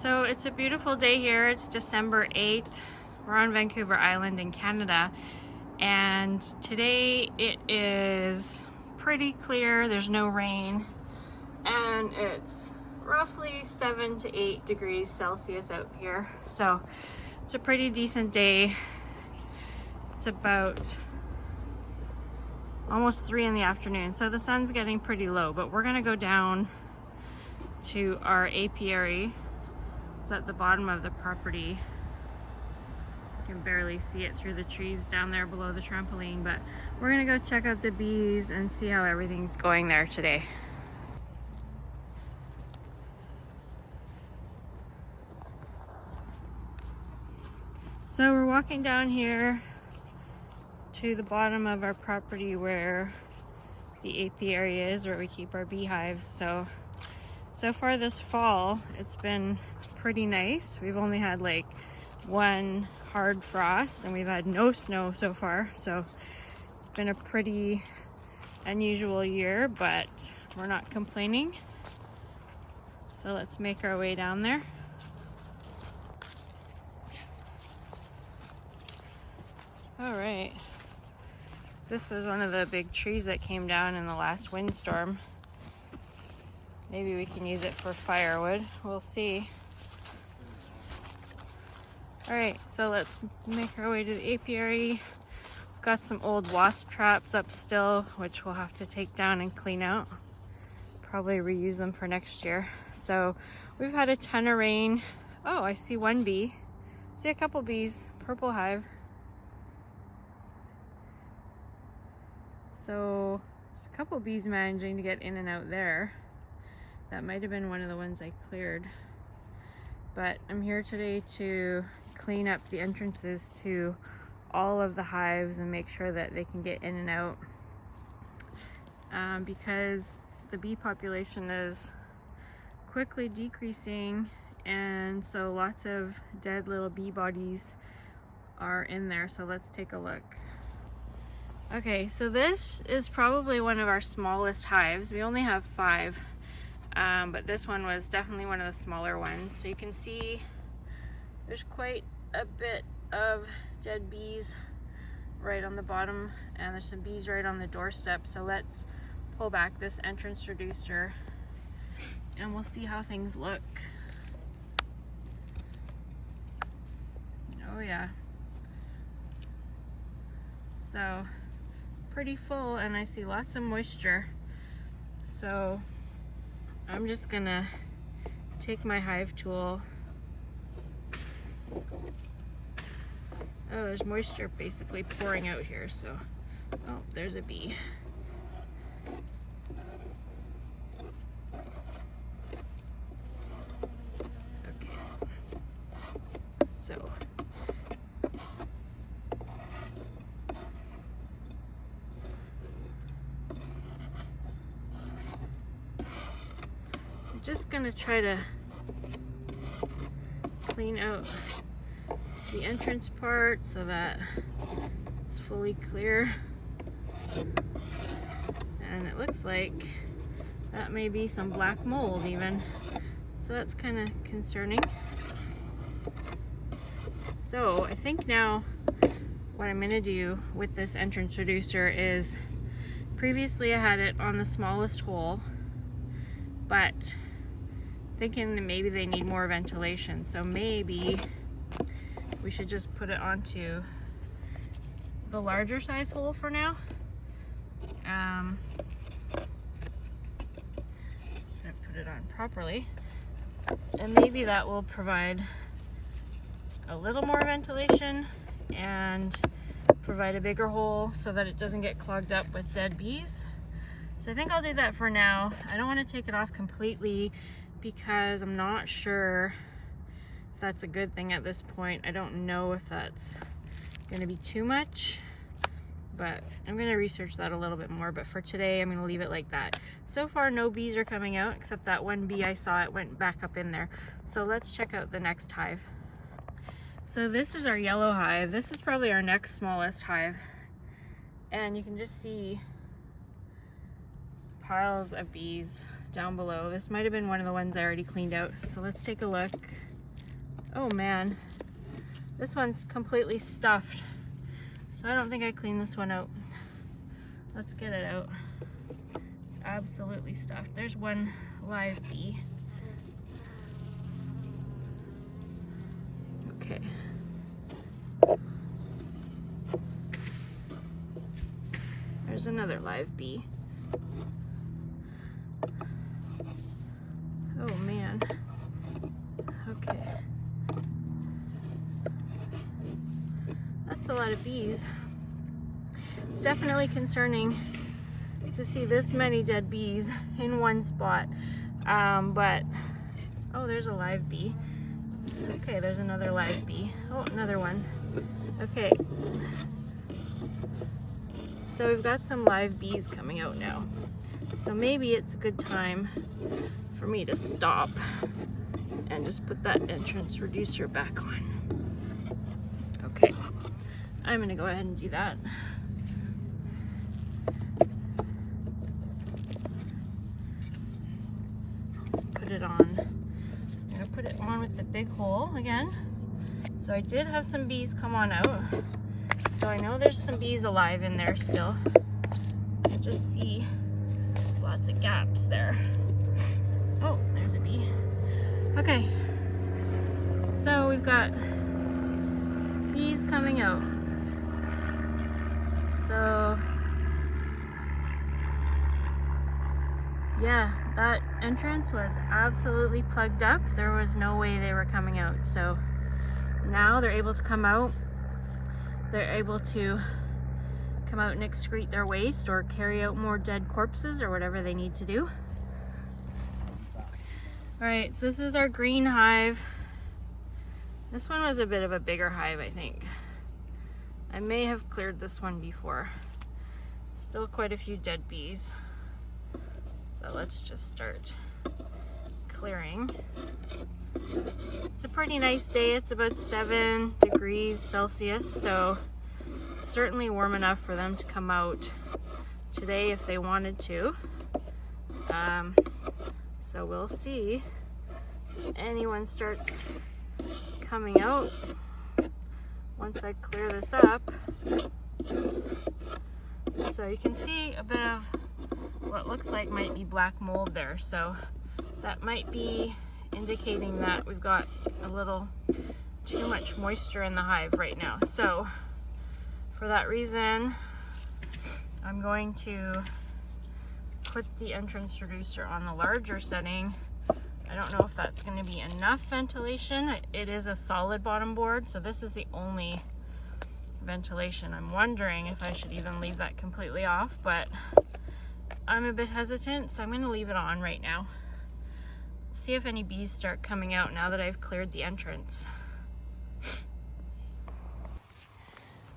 So it's a beautiful day here. It's December 8th. We're on Vancouver Island in Canada, and today it is pretty clear. There's no rain, and it's roughly 7 to 8 degrees Celsius out here. So it's a pretty decent day. It's about almost 3 in the afternoon, so the sun's getting pretty low, but we're gonna go down to our apiary. It's at the bottom of the property. You can barely see it through the trees down there below the trampoline, but we're gonna go check out the bees and see how everything's going there today. So we're walking down here to the bottom of our property where the apiary is, where we keep our beehives. So far this fall, it's been pretty nice. We've only had like one hard frost and we've had no snow so far. So it's been a pretty unusual year, but we're not complaining. So let's make our way down there. All right. This was one of the big trees that came down in the last windstorm. Maybe we can use it for firewood. We'll see. All right, so let's make our way to the apiary. Got some old wasp traps up still, which we'll have to take down and clean out. Probably reuse them for next year. So we've had a ton of rain. Oh, I see one bee. See a couple bees, purple hive. So there's a couple bees managing to get in and out there. That might have been one of the ones I cleared. But I'm here today to clean up the entrances to all of the hives and make sure that they can get in and out. Because the bee population is quickly decreasing, and so lots of dead little bee bodies are in there. So let's take a look. Okay, so this is probably one of our smallest hives. We only have 5. But this one was definitely one of the smaller ones. So you can see there's quite a bit of dead bees right on the bottom, and there's some bees right on the doorstep. So let's pull back this entrance reducer and we'll see how things look. Oh yeah. So pretty full, and I see lots of moisture. So I'm just gonna take my hive tool. Oh, there's moisture basically pouring out here, so, oh, there's a bee. Okay, so just gonna try to clean out the entrance part so that it's fully clear. And it looks like that may be some black mold even. So that's kind of concerning. So I think now what I'm gonna do with this entrance reducer is, previously I had it on the smallest hole, but thinking that maybe they need more ventilation, so maybe we should just put it onto the larger size hole for now. Gonna put it on properly, and maybe that will provide a little more ventilation and provide a bigger hole so that it doesn't get clogged up with dead bees. So I think I'll do that for now. I don't want to take it off completely because I'm not sure if that's a good thing at this point. I don't know if that's going to be too much, but I'm going to research that a little bit more. But for today, I'm going to leave it like that. So far, no bees are coming out, except that one bee I saw, it went back up in there. So let's check out the next hive. So this is our yellow hive. This is probably our next smallest hive. And you can just see piles of bees down below. This might have been one of the ones I already cleaned out. So let's take a look. Oh man, this one's completely stuffed. So I don't think I cleaned this one out. Let's get it out. It's absolutely stuffed. There's one live bee. Okay. There's another live bee. Oh man. Okay. That's a lot of bees. It's definitely concerning to see this many dead bees in one spot. But, oh, there's a live bee. Okay, there's another live bee. Oh, another one. Okay. So we've got some live bees coming out now. So maybe it's a good time for me to stop and just put that entrance reducer back on. Okay, I'm gonna go ahead and do that. Let's put it on. I'm gonna put it on with the big hole again. So I did have some bees come on out. So I know there's some bees alive in there still. Just see, there's lots of gaps there. Oh, there's a bee. Okay, so we've got bees coming out. So, yeah, that entrance was absolutely plugged up. There was no way they were coming out. So now they're able to come out. They're able to come out and excrete their waste or carry out more dead corpses or whatever they need to do. Alright, so this is our green hive. This one was a bit of a bigger hive, I think. I may have cleared this one before. Still quite a few dead bees. So let's just start clearing. It's a pretty nice day. It's about 7 degrees Celsius, so certainly warm enough for them to come out today if they wanted to. So we'll see if anyone starts coming out once I clear this up. So you can see a bit of what looks like might be black mold there. So that might be indicating that we've got a little too much moisture in the hive right now. So for that reason, I'm going to put the entrance reducer on the larger setting. I don't know if that's going to be enough ventilation. It is a solid bottom board, so this is the only ventilation. I'm wondering if I should even leave that completely off, but I'm a bit hesitant, so I'm going to leave it on right now. See if any bees start coming out now that I've cleared the entrance.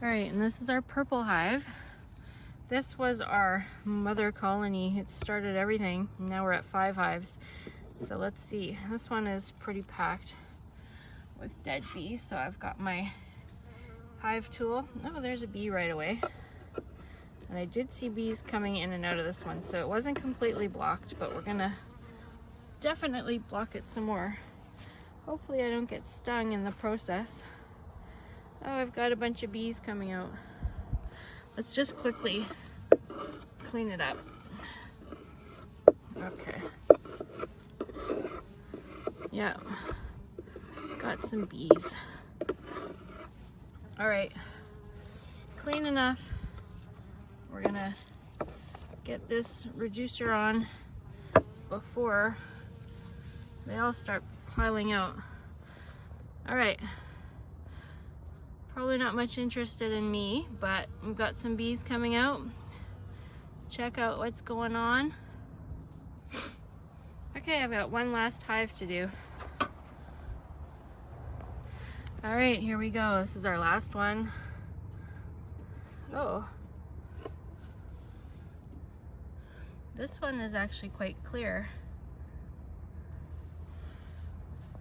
Alright, and this is our purple hive. This was our mother colony. It started everything. Now we're at 5 hives. So let's see. This one is pretty packed with dead bees. So I've got my hive tool. Oh, there's a bee right away. And I did see bees coming in and out of this one. So it wasn't completely blocked, but we're gonna definitely block it some more. Hopefully I don't get stung in the process. Oh, I've got a bunch of bees coming out. Let's just quickly clean it up. Okay. Yeah, got some bees. All right, clean enough. We're gonna get this reducer on before they all start piling out. All right, probably not much interested in me, but we've got some bees coming out. Check out what's going on. Okay, I've got one last hive to do. All right, here we go. This is our last one. Oh. This one is actually quite clear.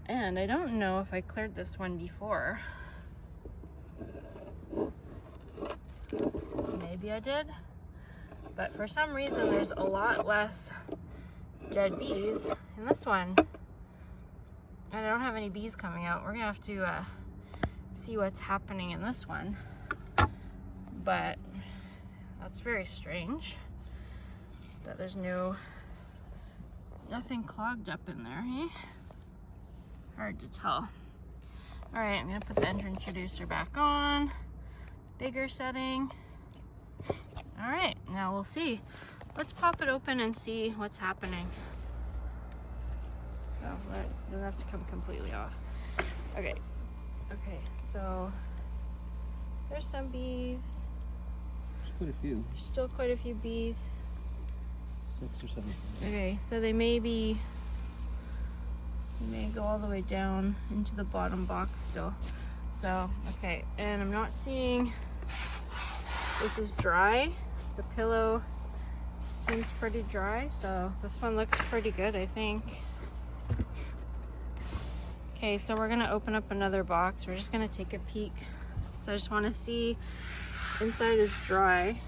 And I don't know if I cleared this one before. Maybe I did. But for some reason, there's a lot less dead bees in this one. and I don't have any bees coming out. We're gonna have to see what's happening in this one. But that's very strange that there's nothing clogged up in there, eh? Hard to tell. All right, I'm gonna put the enter introducer back on, bigger setting. All right, now we'll see. Let's pop it open and see what's happening. Oh, that doesn't have to come completely off. Okay, so there's some bees. There's quite a few. Still quite a few bees. 6 or 7. Okay, so they may go all the way down into the bottom box still. So, okay, and I'm not seeing, this is dry. The pillow seems pretty dry, so this one looks pretty good, I think. Okay, so we're gonna open up another box. We're just gonna take a peek. So I just wanna see, inside is dry.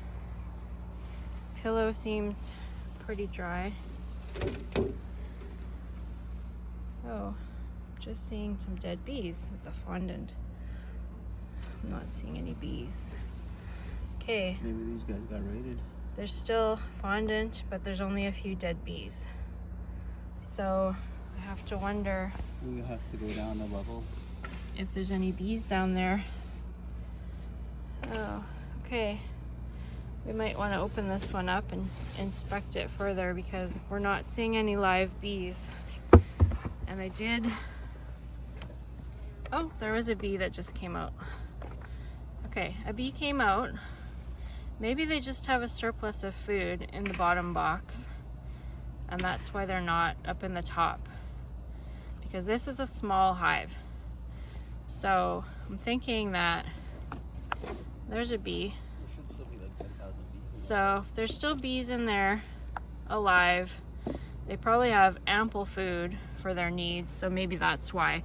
Pillow seems pretty dry. Oh, just seeing some dead bees with the fondant. I'm not seeing any bees. Okay. Maybe these guys got raided. There's still fondant, but there's only a few dead bees. So I have to wonder. We have to go down a level. If there's any bees down there. Oh, okay. We might want to open this one up and inspect it further because we're not seeing any live bees. And I did, oh, there was a bee that just came out. Okay, a bee came out. Maybe they just have a surplus of food in the bottom box, and that's why they're not up in the top. Because this is a small hive. So I'm thinking that there's a bee. There should still be like 10,000 bees. So if there's still bees in there alive, they probably have ample food for their needs, so maybe that's why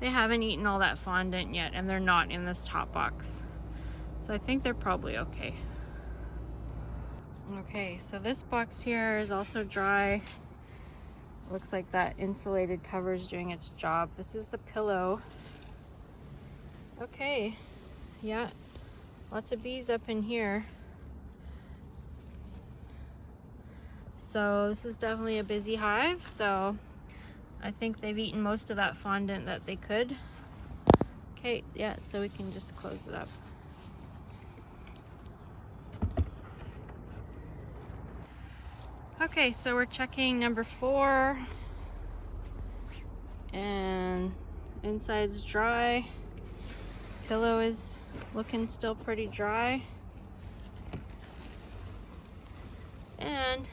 they haven't eaten all that fondant yet and they're not in this top box. So I think they're probably okay. Okay, so this box here is also dry. Looks like that insulated cover is doing its job. This is the pillow. Okay, yeah, lots of bees up in here. So this is definitely a busy hive, so I think they've eaten most of that fondant that they could. Okay, yeah, so we can just close it up. Okay, so we're checking number 4, and inside's dry. Pillow is looking still pretty dry. And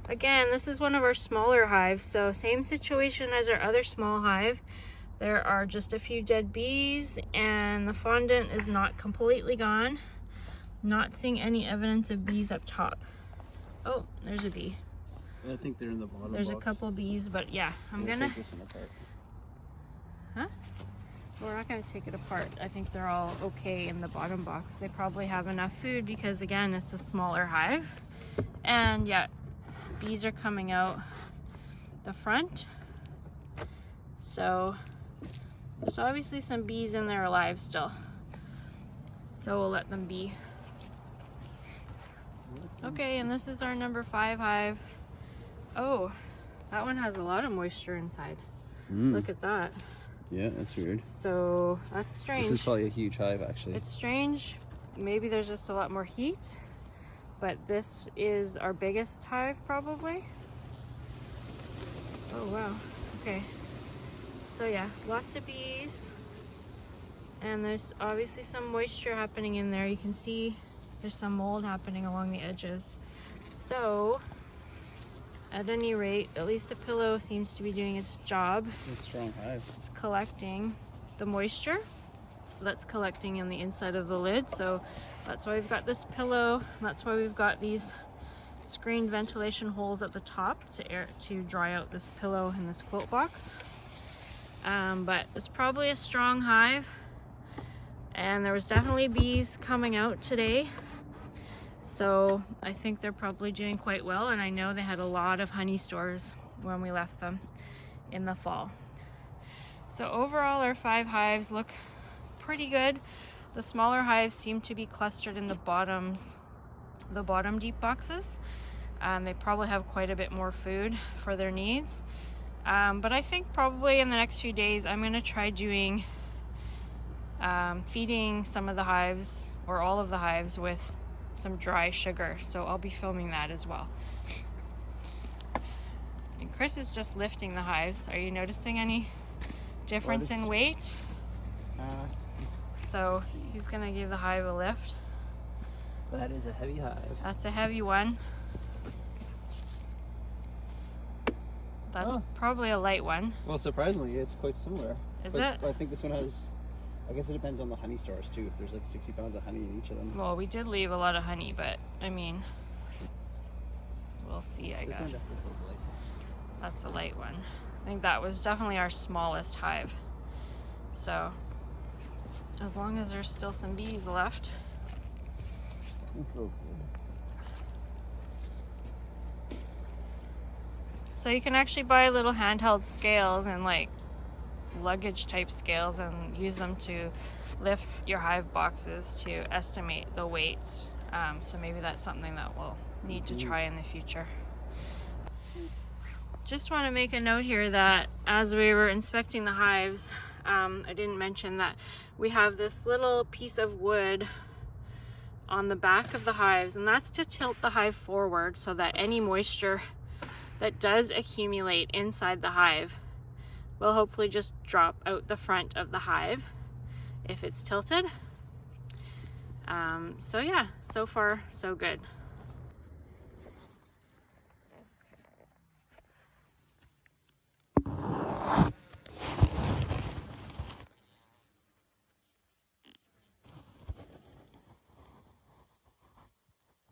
again, this is one of our smaller hives, so same situation as our other small hive. There are just a few dead bees and the fondant is not completely gone. Not seeing any evidence of bees up top. Oh, there's a bee. I think they're in the bottom There's box. a couple bees, but yeah, So I'm we'll gonna... take this one apart. Huh? We're not gonna take it apart. I think they're all okay in the bottom box. They probably have enough food because again, it's a smaller hive. And yeah, bees are coming out the front. So there's obviously some bees in there alive still. So we'll let them be. Okay, and this is our number 5 hive. Oh, that one has a lot of moisture inside. Look at that. Yeah, that's weird. So that's strange. This is probably a huge hive, actually. It's strange. Maybe there's just a lot more heat, but this is our biggest hive probably. Oh wow. Okay. So yeah, lots of bees. And there's obviously some moisture happening in there. You can see there's some mold happening along the edges. So at any rate, at least the pillow seems to be doing its job. It's a strong hive. It's collecting the moisture that's collecting in the inside of the lid. So that's why we've got this pillow. That's why we've got these screened ventilation holes at the top to dry out this pillow in this quilt box. But it's probably a strong hive. And there was definitely bees coming out today. So I think they're probably doing quite well, and I know they had a lot of honey stores when we left them in the fall. So overall our 5 hives look pretty good. The smaller hives seem to be clustered in the bottom deep boxes. They probably have quite a bit more food for their needs. But I think probably in the next few days I'm going to try doing feeding some of the hives, or all of the hives, with some dry sugar. So I'll be filming that as well. And Chris is just lifting the hives. Are you noticing any difference in weight? So he's going to give the hive a lift. That is a heavy hive. That's a heavy one. That's probably a light one. Well, surprisingly, it's quite similar. Is but it? I think this one has, I guess it depends on the honey stores too. If there's like 60 pounds of honey in each of them. Well, we did leave a lot of honey, but I mean, we'll see, I This guess. one definitely feels light. That's a light one. I think that was definitely our smallest hive. So, as long as there's still some bees left. This one feels good. So you can actually buy little handheld scales and like luggage type scales and use them to lift your hive boxes to estimate the weights. So maybe that's something that we'll need to try in the future. Just want to make a note here that as we were inspecting the hives, I didn't mention that we have this little piece of wood on the back of the hives, and that's to tilt the hive forward so that any moisture that does accumulate inside the hive will hopefully just drop out the front of the hive if it's tilted. So yeah, so far so good.